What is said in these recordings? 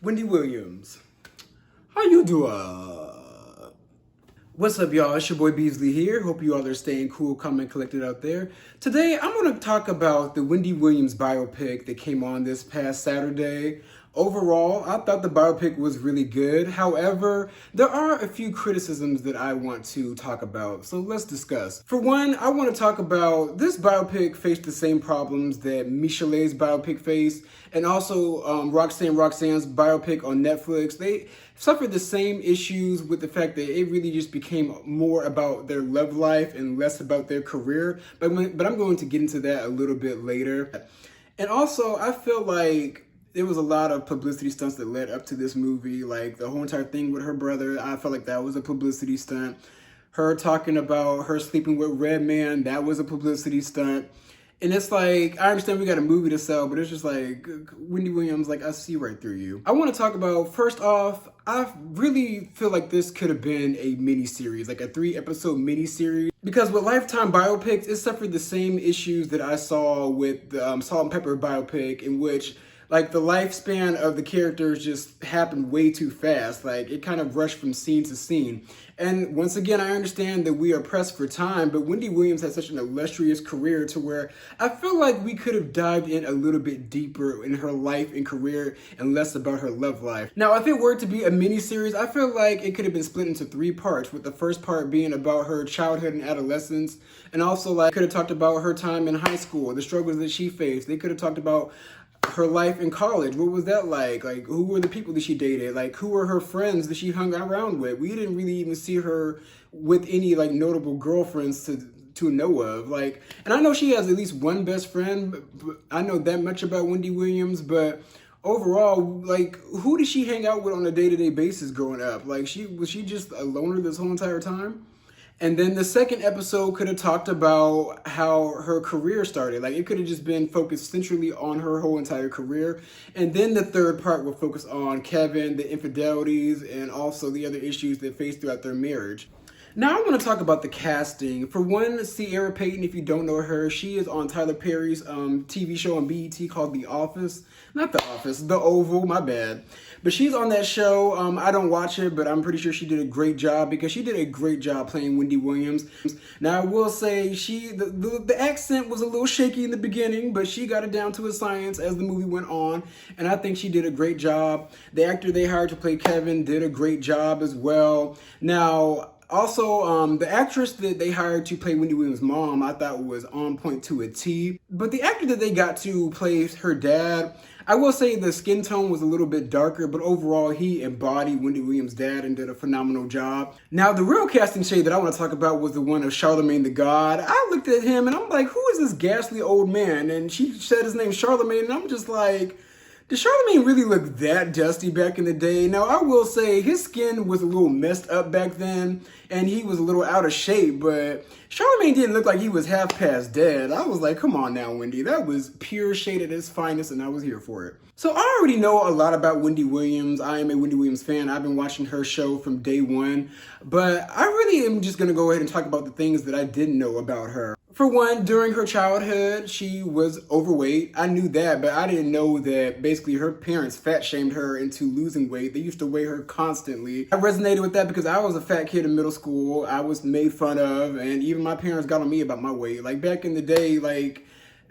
Wendy Williams, how you doing? What's up, y'all? It's your boy Beasley here. Hope you all are staying cool, calm, and collected out there. Today, I'm going to talk about the Wendy Williams biopic that came on this past Saturday. Overall, I thought the biopic was really good. However, there are a few criticisms that I want to talk about, so let's discuss. For one, I want to talk about this biopic faced the same problems that Michelle's biopic faced, and also Roxanne's biopic on Netflix. They suffered the same issues with the fact that it really just became more about their love life and less about their career, but I'm going to get into that a little bit later. And also, I feel like there was a lot of publicity stunts that led up to this movie, like the whole entire thing with her brother. I felt like that was a publicity stunt. Her talking about her sleeping with Redman, that was a publicity stunt. And it's like, I understand we got a movie to sell, but it's just like, Wendy Williams, like, I see right through you. I want to talk about, first off, I really feel like this could have been a mini-series, like a 3-episode mini-series. Because with Lifetime biopics, it suffered the same issues that I saw with the Salt and Pepper biopic, in which like the lifespan of the characters just happened way too fast. Like it kind of rushed from scene to scene. And once again, I understand that we are pressed for time, but Wendy Williams had such an illustrious career to where I feel like we could have dived in a little bit deeper in her life and career and less about her love life. Now, if it were to be a mini-series, I feel like it could have been split into 3 parts, with the first part being about her childhood and adolescence, and also like could have talked about her time in high school, the struggles that she faced. They could have talked about her life in college. What was that like? Like, who were the people that she dated? Like, who were her friends that she hung around with? We didn't really even see her with any like notable girlfriends to know of. Like, and I know she has at least one best friend, but I know that much about Wendy Williams, but overall, like, who did she hang out with on a day-to-day basis growing up? Like, was she just a loner this whole entire time? And then the second episode could have talked about how her career started. Like, it could have just been focused centrally on her whole entire career. And then the third part would focus on Kevin, the infidelities, and also the other issues they faced throughout their marriage. Now I want to talk about the casting. For one, Sierra Payton, if you don't know her, she is on Tyler Perry's TV show on BET called The Office. Not The Office, The Oval, my bad. But she's on that show. I don't watch it, but I'm pretty sure she did a great job because she did a great job playing Wendy Williams. Now I will say the accent was a little shaky in the beginning, but she got it down to a science as the movie went on. And I think she did a great job. The actor they hired to play Kevin did a great job as well. Now, also, the actress that they hired to play Wendy Williams' mom, I thought was on point to a T. But the actor that they got to play her dad, I will say the skin tone was a little bit darker, but overall he embodied Wendy Williams' dad and did a phenomenal job. Now, the real casting shade that I want to talk about was the one of Charlemagne the God. I looked at him and I'm like, who is this ghastly old man? And she said his name Charlemagne, and I'm just like, did Charlemagne really look that dusty back in the day? Now, I will say his skin was a little messed up back then, and he was a little out of shape, but Charlemagne didn't look like he was half past dead. I was like, come on now, Wendy. That was pure shade at its finest, and I was here for it. So I already know a lot about Wendy Williams. I am a Wendy Williams fan. I've been watching her show from day one, but I really am just going to go ahead and talk about the things that I didn't know about her. For one, during her childhood, she was overweight. I knew that, but I didn't know that basically her parents fat shamed her into losing weight. They used to weigh her constantly. I resonated with that because I was a fat kid in middle school. I was made fun of, and even my parents got on me about my weight. Like back in the day, like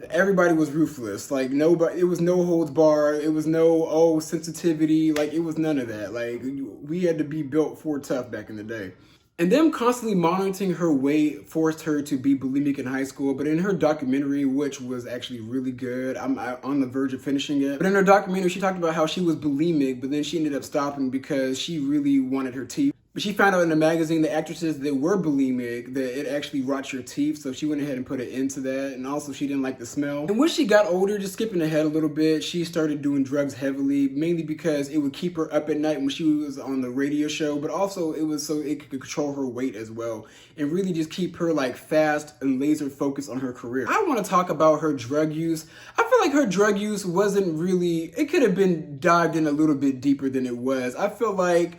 everybody was ruthless. Like nobody, it was no holds barred. It was no, sensitivity. Like it was none of that. Like we had to be built for tough back in the day. And them constantly monitoring her weight forced her to be bulimic in high school. But in her documentary, which was actually really good, I'm on the verge of finishing it. But in her documentary, she talked about how she was bulimic, but then she ended up stopping because she really wanted her teeth. But she found out in the magazine, the actresses that were bulimic, that it actually rots your teeth. So she went ahead and put an end to that. And also she didn't like the smell. And when she got older, just skipping ahead a little bit, she started doing drugs heavily, mainly because it would keep her up at night when she was on the radio show. But also it was so it could control her weight as well. And really just keep her like fast and laser focused on her career. I want to talk about her drug use. I feel like her drug use wasn't really, it could have been dived in a little bit deeper than it was. I feel like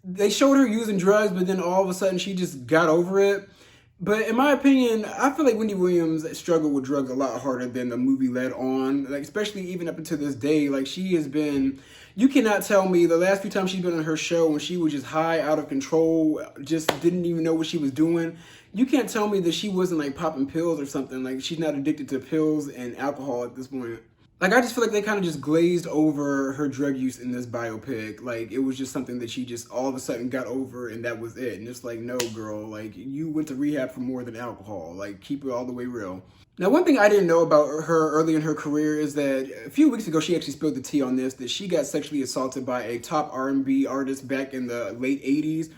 they showed her using drugs, but then all of a sudden she just got over it. But in my opinion, I feel like Wendy Williams struggled with drugs a lot harder than the movie led on. Like, especially even up until this day, like she has been, You cannot tell me the last few times she's been on her show when she was just high, out of control, just didn't even know what she was doing. You can't tell me that she wasn't like popping pills or something. Like she's not addicted to pills and alcohol at this point. Like I just feel like they kind of just glazed over her drug use in this biopic. Like it was just something that she just all of a sudden got over and that was it. And it's like, no girl, like you went to rehab for more than alcohol. Like keep it all the way real. Now, one thing I didn't know about her early in her career is that a few weeks ago, she actually spilled the tea on this, that she got sexually assaulted by a top R&B artist back in the late 80s.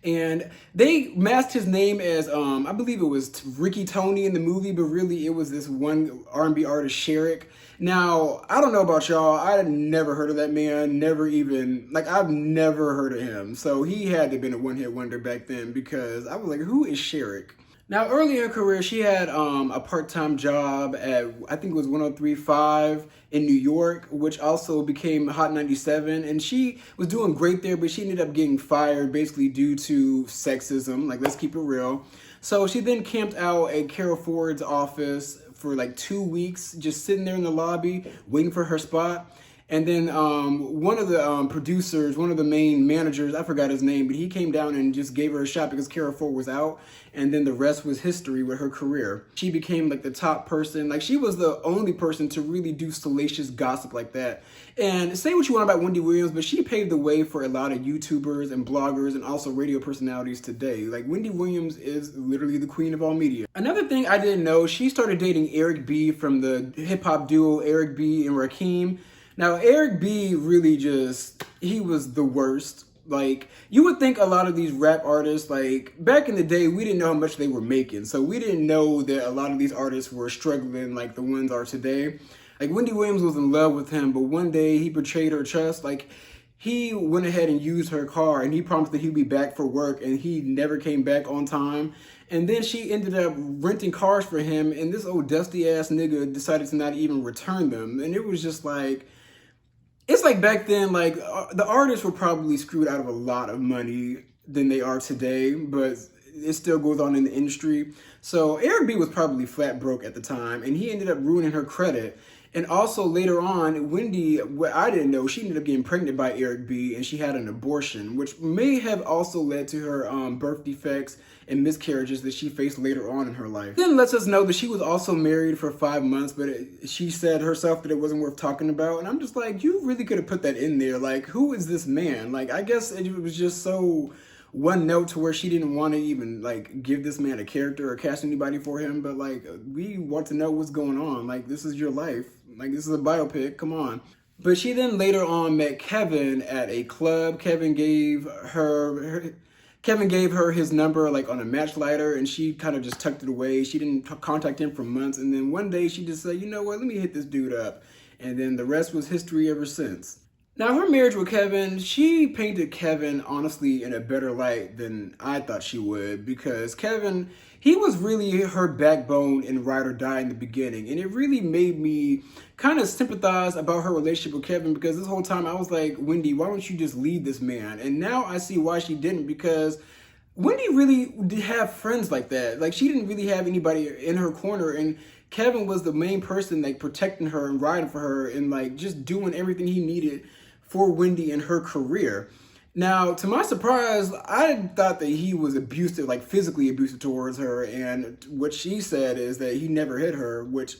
And they masked his name as, I believe it was Ricky Tony in the movie, but really it was this one R&B artist, Sherrick. Now, I don't know about y'all, I had never heard of that man, never even, like I've never heard of him. So he had to have been a one-hit wonder back then because I was like, who is Sherrick? Now, early in her career, she had a part-time job at, I think it was 103.5 in New York, which also became Hot 97. And she was doing great there, but she ended up getting fired basically due to sexism. Like, let's keep it real. So she then camped out at Carol Ford's office for like 2 weeks, just sitting there in the lobby, waiting for her spot. And then one of the producers, one of the main managers, I forgot his name, but he came down and just gave her a shot because Carol Ford was out. And then the rest was history with her career. She became like the top person. Like she was the only person to really do salacious gossip like that. And say what you want about Wendy Williams, but she paved the way for a lot of YouTubers and bloggers and also radio personalities today. Like Wendy Williams is literally the queen of all media. Another thing I didn't know, she started dating Eric B from the hip hop duo Eric B and Rakim. Now, Eric B really just, he was the worst. Like, you would think a lot of these rap artists, like, back in the day, we didn't know how much they were making. So we didn't know that a lot of these artists were struggling like the ones are today. Like, Wendy Williams was in love with him, but one day he betrayed her trust. Like, he went ahead and used her car, and he promised that he'd be back for work, and he never came back on time. And then she ended up renting cars for him, and this old dusty-ass nigga decided to not even return them. And it was just like... It's like back then, like the artists were probably screwed out of a lot of money than they are today, but it still goes on in the industry. So Eric B was probably flat broke at the time, and he ended up ruining her credit. And also later on, Wendy, what I didn't know, she ended up getting pregnant by Eric B, and she had an abortion, which may have also led to her birth defects and miscarriages that she faced later on in her life. Then lets us know that she was also married for 5 months, but she said herself that it wasn't worth talking about. And I'm just like, you really could have put that in there. Like, who is this man? Like, I guess it was just so one note to where she didn't want to even like give this man a character or cast anybody for him. But like, we want to know what's going on. Like, this is your life. Like, this is a biopic. Come on. But she then later on met Kevin at a club. Kevin gave her his number like on a match lighter, and she kind of just tucked it away. She didn't contact him for months. And then one day she just said, you know what, let me hit this dude up. And then the rest was history ever since. Now, her marriage with Kevin, she painted Kevin, honestly, in a better light than I thought she would, because Kevin, he was really her backbone in Ride or Die in the beginning, and it really made me kind of sympathize about her relationship with Kevin, because this whole time I was like, Wendy, why don't you just leave this man? And now I see why she didn't, because Wendy really did have friends like that. Like, she didn't really have anybody in her corner, and Kevin was the main person, like, protecting her and riding for her and, like, just doing everything he needed for Wendy in her career. Now, to my surprise, I thought that he was abusive, like physically abusive towards her, and what she said is that he never hit her, which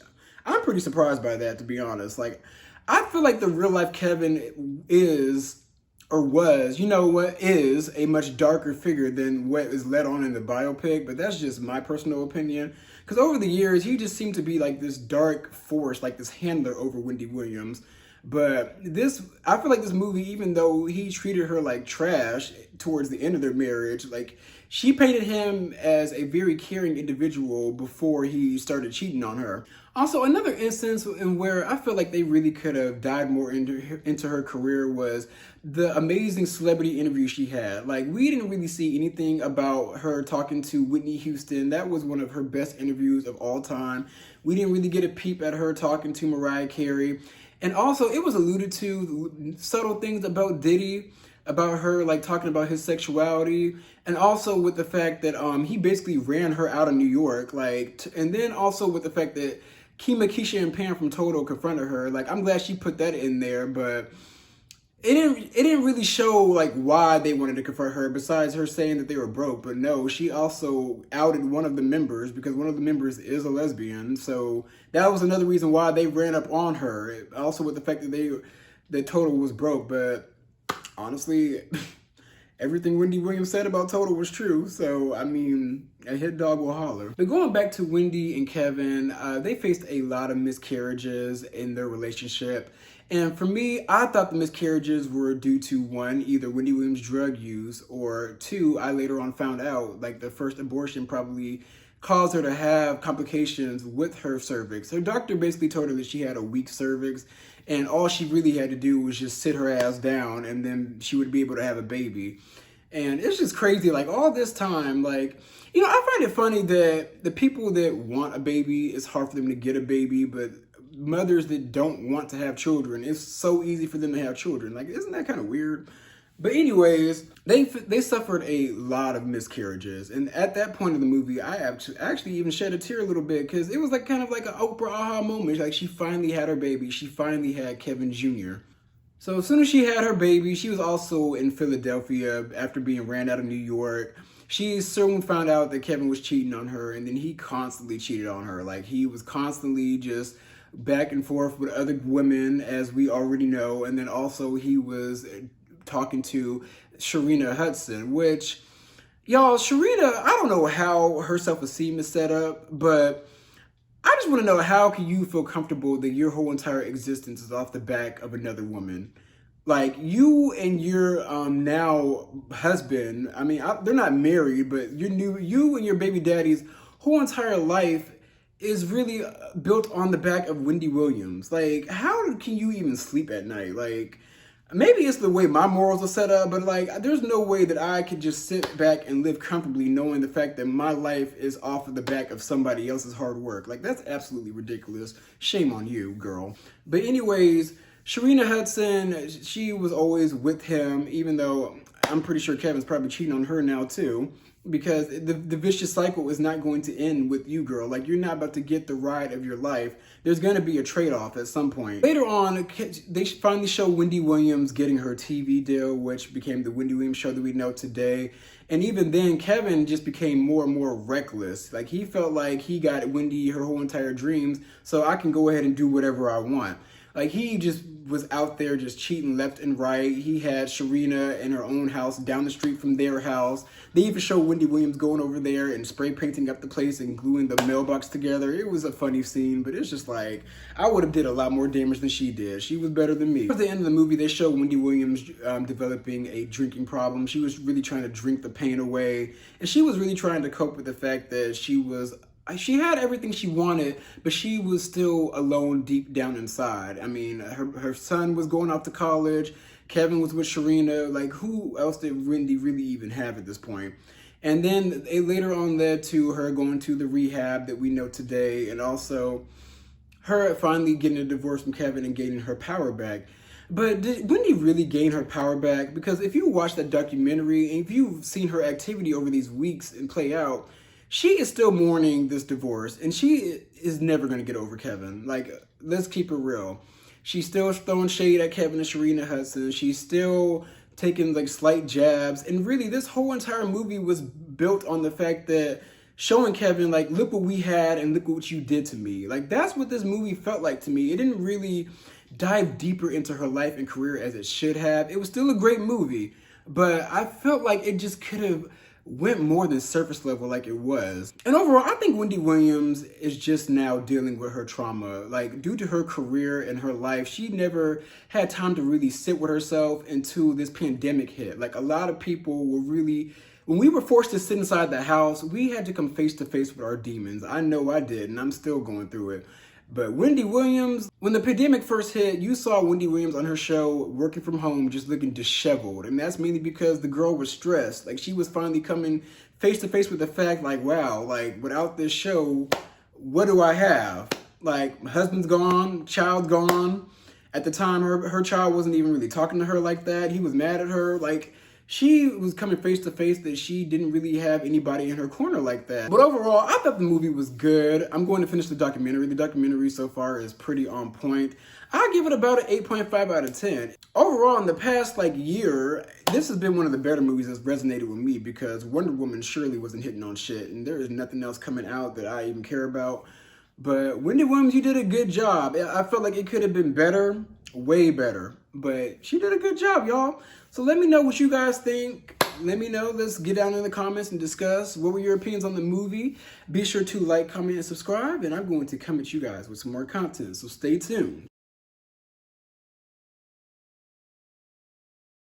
I'm pretty surprised by that, to be honest. Like, I feel like the real life Kevin is, or was, you know what, is a much darker figure than what is let on in the biopic, but that's just my personal opinion. Because over the years, he just seemed to be like this dark force, like this handler over Wendy Williams. But this, I feel like this movie, even though he treated her like trash towards the end of their marriage, like she painted him as a very caring individual before he started cheating on her. Also, another instance in where I feel like they really could have dived more into her career was the amazing celebrity interview she had. Like, we didn't really see anything about her talking to Whitney Houston. That was one of her best interviews of all time. We didn't really get a peep at her talking to Mariah Carey. And also, it was alluded to subtle things about Diddy, about her like talking about his sexuality, and also with the fact that he basically ran her out of New York, like, and then also with the fact that Keisha and Pam from Toto confronted her. Like, I'm glad she put that in there, but it didn't really show like why they wanted to confront her besides her saying that they were broke. But no, she also outed one of the members because one of the members is a lesbian. So that was another reason why they ran up on her. Also with the fact that that Total was broke. But honestly, everything Wendy Williams said about Total was true. So, I mean, a hit dog will holler. But going back to Wendy and Kevin, they faced a lot of miscarriages in their relationship. And for me, I thought the miscarriages were due to one, either Wendy Williams' drug use, or two, I later on found out, like the first abortion probably caused her to have complications with her cervix. Her doctor basically told her that she had a weak cervix, and all she really had to do was just sit her ass down, and then she would be able to have a baby. And it's just crazy, like all this time, like, you know, I find it funny that the people that want a baby, it's hard for them to get a baby, but mothers that don't want to have children, it's so easy for them to have children. Like, isn't that kind of weird? But anyways, they suffered a lot of miscarriages, and at that point in the movie, I actually even shed a tear a little bit because it was like kind of like an Oprah aha moment. Like she finally had her baby. She finally had Kevin Jr. So as soon as she had her baby, she was also in Philadelphia after being ran out of New York. She soon found out that Kevin was cheating on her, and then he constantly cheated on her. Like he was constantly just back and forth with other women, as we already know, and then also he was talking to Sharina Hudson, which, y'all, Sharina, I don't know how her self-esteem is set up, but I just want to know, how can you feel comfortable that your whole entire existence is off the back of another woman? Like, you and your now husband, I mean, they're not married, but you and your baby daddy's whole entire life is really built on the back of Wendy Williams. Like, how can you even sleep at night? Like, maybe it's the way my morals are set up, but like, there's no way that I could just sit back and live comfortably knowing the fact that my life is off of the back of somebody else's hard work. Like, that's absolutely ridiculous. Shame on you, girl. But anyways, Sharina Hudson, she was always with him, even though I'm pretty sure Kevin's probably cheating on her now too, because the vicious cycle is not going to end with you, girl. Like, you're not about to get the ride of your life. There's going to be a trade-off at some point. Later on, they finally show Wendy Williams getting her TV deal, which became the Wendy Williams show that we know today. And even then, Kevin just became more and more reckless. Like, he felt like he got Wendy her whole entire dreams, so I can go ahead and do whatever I want. Like, he just was out there just cheating left and right. He had Sharina in her own house down the street from their house. They even show Wendy Williams going over there and spray painting up the place and gluing the mailbox together. It was a funny scene, but it's just like, I would have did a lot more damage than she did. She was better than me. At the end of the movie, they show Wendy Williams developing a drinking problem. She was really trying to drink the pain away. And she was really trying to cope with the fact that she had everything she wanted, but she was still alone deep down inside. I mean, her son was going off to college. Kevin was with Sharina. Like, who else did Wendy really even have at this point? And then it later on led to her going to the rehab that we know today, and also her finally getting a divorce from Kevin and gaining her power back. But did Wendy really gain her power back? Because if you watch that documentary, and if you've seen her activity over these weeks and play out, she is still mourning this divorce, and she is never going to get over Kevin. Like, let's keep it real. She's still throwing shade at Kevin and Sharina Hudson. She's still taking, like, slight jabs. And really, this whole entire movie was built on the fact that showing Kevin, like, look what we had and look what you did to me. Like, that's what this movie felt like to me. It didn't really dive deeper into her life and career as it should have. It was still a great movie, but I felt like it just could have went more than surface level like it was. And overall, I think Wendy Williams is just now dealing with her trauma. Like, due to her career and her life, she never had time to really sit with herself until this pandemic hit. Like, a lot of people were really, when we were forced to sit inside the house, we had to come face to face with our demons. I know I did, and I'm still going through it. But Wendy Williams, when the pandemic first hit, you saw Wendy Williams on her show working from home just looking disheveled. And that's mainly because the girl was stressed. Like, she was finally coming face to face with the fact, like, wow, like, without this show, what do I have? Like, husband's gone, child's gone. At the time, her child wasn't even really talking to her like that. He was mad at her. Like, she was coming face to face that she didn't really have anybody in her corner like that. But overall, I thought the movie was good. I'm going to finish the documentary. The documentary so far is pretty on point. I give it about an 8.5 out of 10. Overall, in the past year, this has been one of the better movies that's resonated with me because Wonder Woman surely wasn't hitting on shit, and there is nothing else coming out that I even care about. But Wendy Williams, you did a good job. I felt like it could have been better, way better, but she did a good job, y'all. So let me know what you guys think. Let me know. Let's get down in the comments and discuss what were your opinions on the movie. Be sure to like, comment, and subscribe, and I'm going to come at you guys with some more content, so stay tuned.